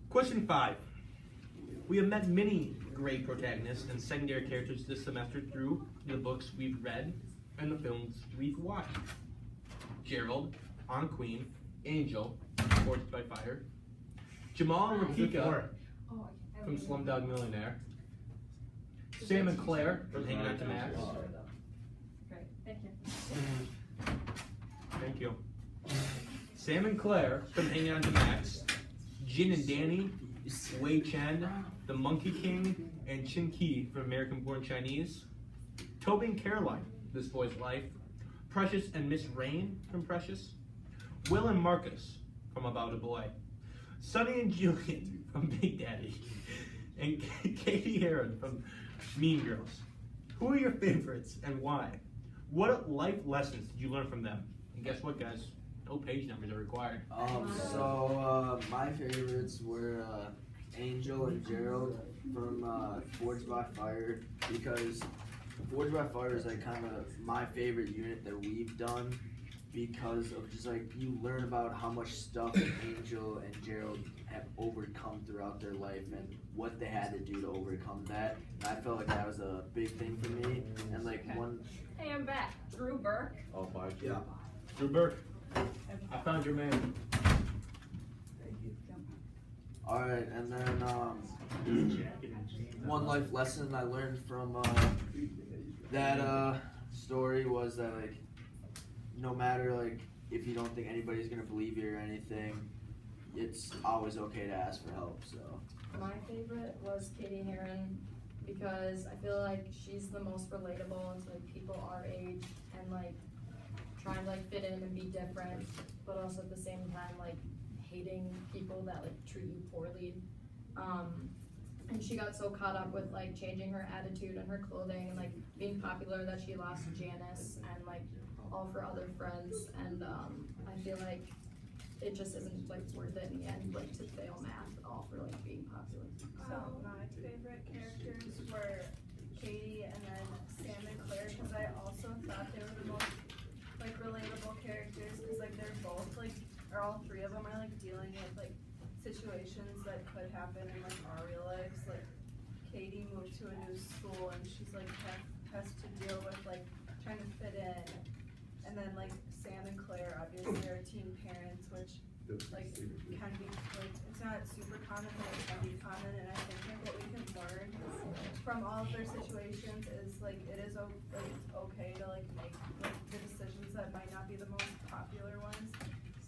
Question 5. We have met many great protagonists and secondary characters this semester through the books we've read and the films we've watched. Gerald, On Queen, Angel, Forged by Fire, Jamal and Rakika from Slumdog Millionaire, Sam and Claire from Hanging Out to Max. Great, thank you. Thank you. Sam and Claire from Hanging Out to Max, Jin and Danny, Wei Chen, The Monkey King, and Chin Ki from American Born Chinese, Toby and Caroline, This Boy's Life, Precious and Miss Rain from Precious, Will and Marcus from About a Boy, Sonny and Julian from Big Daddy, and Katie Heron from Mean Girls. Who are your favorites and why? What life lessons did you learn from them? And guess what, guys? No page numbers are required. My favorites were Angel and Gerald from Forged by Fire, because Forged by Fire is like kind of my favorite unit that we've done, because of just like you learn about how much stuff Angel and Gerald have overcome throughout their life and what they had to do to overcome that. And I felt like that was a big thing for me. And like one. Hey, I'm back. Drew Burke. Oh, five. Yeah. Drew Burke, I found your man. All right, and then one life lesson I learned from that story was that like no matter like if you don't think anybody's gonna believe you or anything, it's always okay to ask for help. So my favorite was Katie Heron, because I feel like she's the most relatable to like people our age and like trying to like fit in and be different, but also at the same time like hating people that like treat you poorly. And she got so caught up with like changing her attitude and her clothing and like being popular that she lost Janice and like all of her other friends. And I feel like it just isn't like worth it in the end, like to fail math all for like being popular. So my favorite characters were Katie and then Sam and Claire, because I also thought they were the most like relatable characters, because like they're both like, or all three of them are like dealing with like situations that could happen in like our real lives. Like Katie moved to a new school and she's like has to deal with like trying to fit in, and then like Sam and Claire obviously are teen parents, which like can be like, it's not super common, but it can be common. And I think like what we can learn from all of their situations is like it is like it's okay to like make like the decisions that might not be the most popular ones,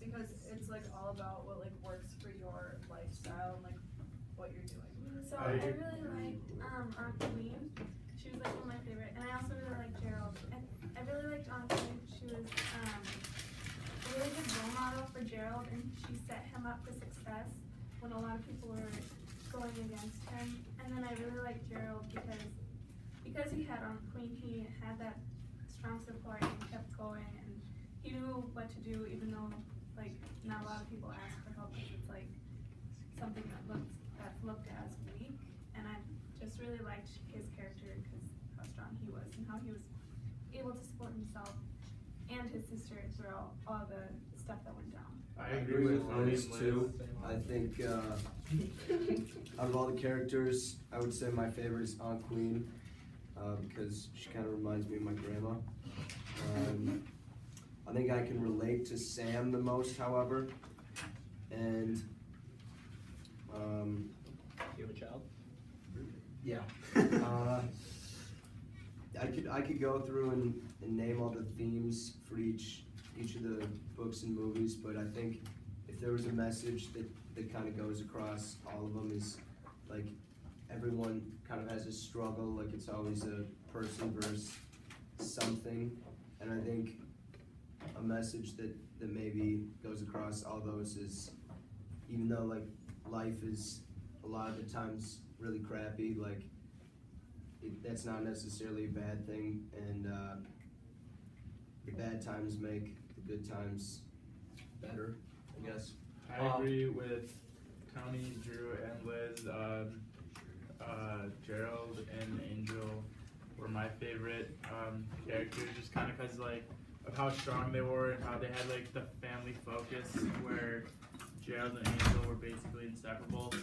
because it's like all about what like works for your lifestyle and like what you're doing. So I really liked Aunt Queen. She was like one of my favorite, and I also really liked Gerald. And I really liked Aunt Queen. She was a really good role model for Gerald, and she set him up for success when a lot of people were going against him. And then I really liked Gerald because he had Aunt Queen, he had that strong support and kept going, and he knew what to do even though like not a lot of people ask for help, because it's like something that's looked as weak. And I just really liked his character because how strong he was and how he was able to support himself and his sister through all the stuff that went down. I agree with Liz too. I think out of all the characters, I would say my favorite is Aunt Queen, because she kind of reminds me of my grandma. I think I can relate to Sam the most, however, and You have a child? yeah. I could go through and name all the themes for each of the books and movies, but I think if there was a message that kind of goes across all of them, is like everyone kind of has a struggle, like it's always a person versus something. And I think a message that maybe goes across all those is, even though like life is a lot of the times really crappy, like that's not necessarily a bad thing, and the bad times make the good times better, I guess. I agree with Tony, Drew, and Liz. Gerald and Angel were my favorite characters, just kind of because like of how strong they were and how they had like the family focus, where Gerald and Angel were basically inseparable.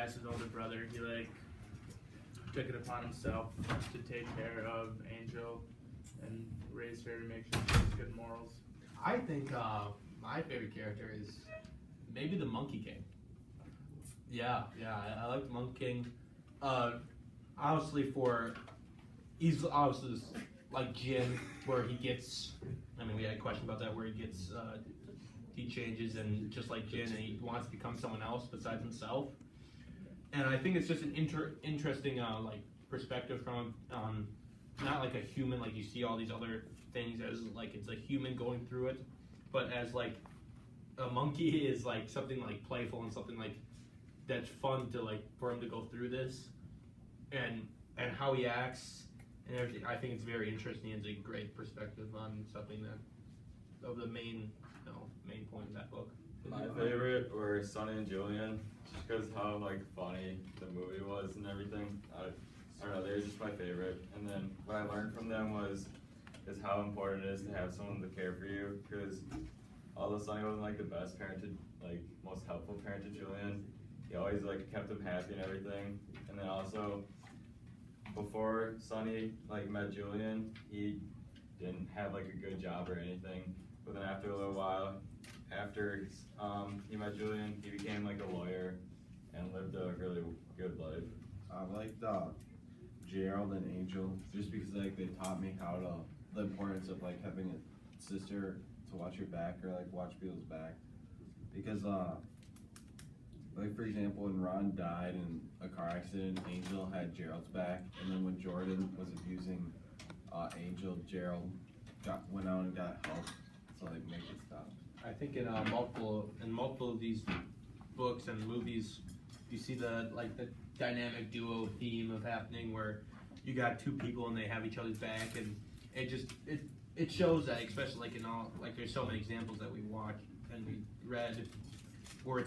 as his older brother, he like took it upon himself to take care of Angel and raise her to make sure she has good morals. I think my favorite character is maybe the Monkey King. Yeah, I like the Monkey King. Obviously he's obviously like Jin, where he gets, I mean, we had a question about that, where he gets, he changes and just like Jin, and he wants to become someone else besides himself. And I think it's just an interesting like perspective from not like a human, like you see all these other things as like it's a human going through it, but as like a monkey is like something like playful and something like that's fun to like for him to go through this, and how he acts and everything. I think it's very interesting. It's a great perspective on something that of the main point of that book. My favorite were Sonny and Julian, just because how like funny the movie was and everything. I don't know, they were just my favorite. And then what I learned from them is how important it is to have someone to care for you. Because although Sonny wasn't like the best parent to, like most helpful parent to Julian, he always like kept him happy and everything. And then also before Sonny like met Julian, he didn't have like a good job or anything. But then after a little while, after he met Julian, he became like a lawyer and lived a really good life. I liked Gerald and Angel just because like they taught me how to the importance of like having a sister to watch your back or like watch people's back, because like for example when Ron died in a car accident, Angel had Gerald's back, and then when Jordan was abusing Angel, Gerald went out and got help to like make it stop. I think in multiple of these books and movies, you see the dynamic duo theme of happening where you got two people and they have each other's back, and it shows that, especially like in all, like there's so many examples that we watched and we read where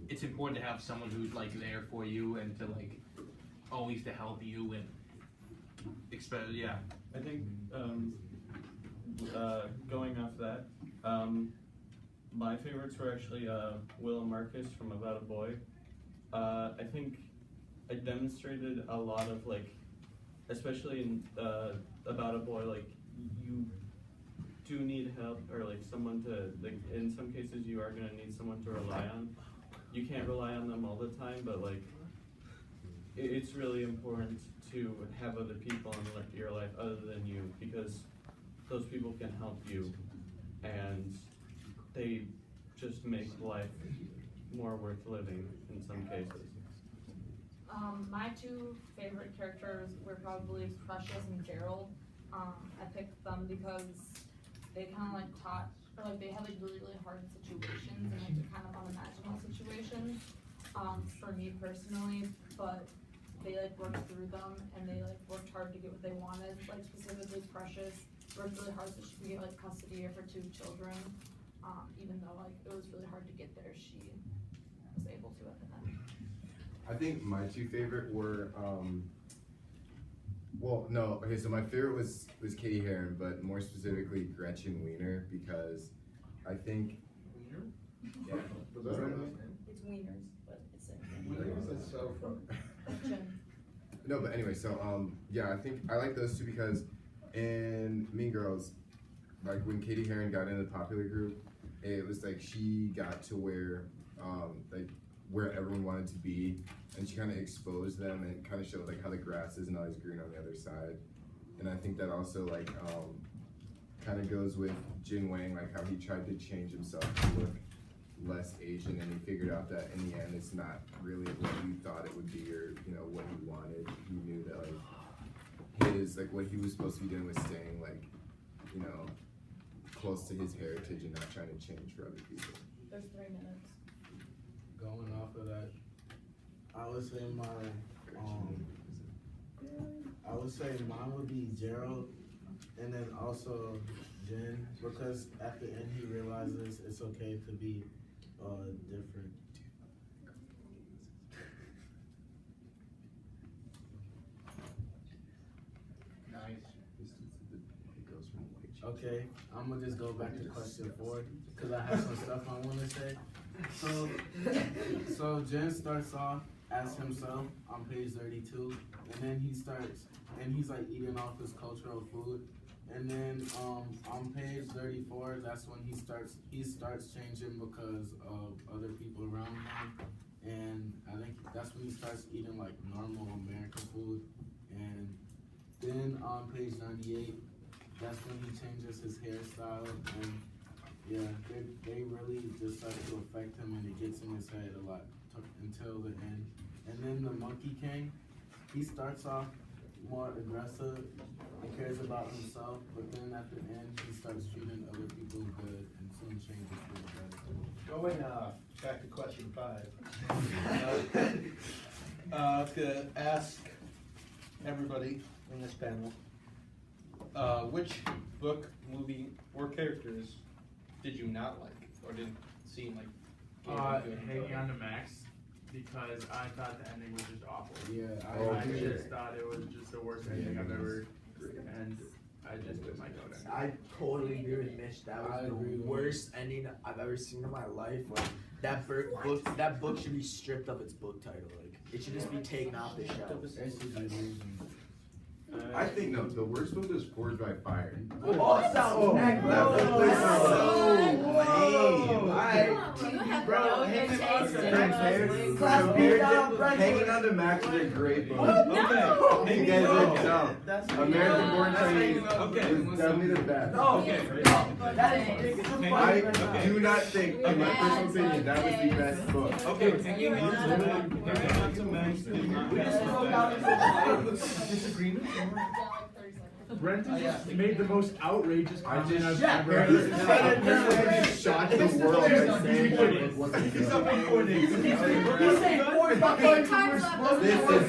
it's important to have someone who's like there for you and to like always to help you and yeah. I think going off that, my favorites were actually Will and Marcus from About a Boy. I think I demonstrated a lot of like, especially in About a Boy, like you do need help or like someone to, like in some cases you are gonna need someone to rely on. You can't rely on them all the time, but like it's really important to have other people in your life other than you, because those people can help you and they just make life more worth living in some cases. My two favorite characters were probably Precious and Gerald. I picked them because they kind of like taught, or like they had like really, really hard situations and like kind of unimaginable situations for me personally, but they like worked through them and they like worked hard to get what they wanted. Like specifically Precious worked really hard so she could get like custody of her two children, even though like it was really hard to get there, she was able to at the end. I think my two favorite were, so my favorite was Katie Heron, but more specifically Gretchen Wiener, because I think, yeah. Was that her name? It's Wieners, but it's Wieners is so fun. Gretchen. No, but anyway, so yeah, I think I like those two because in Mean Girls, like when Katie Heron got in the popular group, it was like she got to where everyone wanted to be, and she kind of exposed them and kind of showed like how the grass isn't always green on the other side. And I think that also like kind of goes with Jin Wang, like how he tried to change himself to look less Asian, and he figured out that in the end it's not really what you thought it would be, or you know what he wanted. He knew that like his what he was supposed to be doing was staying like, you know, close to his heritage and not trying to change for other people. There's 3 minutes. Going off of that, I would say mine would be Gerald, and then also Jin, because at the end he realizes it's okay to be different. Okay, I'm gonna just go back to question 4 because I have some stuff I want to say. So Jen starts off as himself on page 32, and then he's like eating off his cultural food, and then on page 34, that's when he starts changing because of other people around him, and I think that's when he starts eating like normal American food, and then on page 98, that's when he changes his hairstyle, and yeah, they really just start to affect him, and it gets in his head a lot until the end. And then the Monkey King, he starts off more aggressive and cares about himself, but then at the end he starts treating other people good and soon changes for the better. Going back to question 5. I was gonna ask everybody in this panel, which book, movie, or characters did you not like or didn't seem like? Hanging on to Max, because I thought the ending was just awful. Yeah, I just thought it was just the worst ending I've ever, and I just put my note in. I totally agree with Mitch. That was the worst ending I've ever seen in my life. Like that book should be stripped of its book title. Like it should just be taken off the shelf. I think no, the worst book is Forged by Fire. Oh, that sounds neck, bro. That book is so Do you have no good taste in Hanging on to Max is a great book. Okay. You guys are dumb. American Born Chinese is definitely the best. I do not think, in my personal opinion, that was the best book. Okay, hanging on to Max is not Disagreement? Brenton just made the most outrageous comment I've ever I heard. just shocked the world by saying that it wasn't good. He's up in 4 days. This is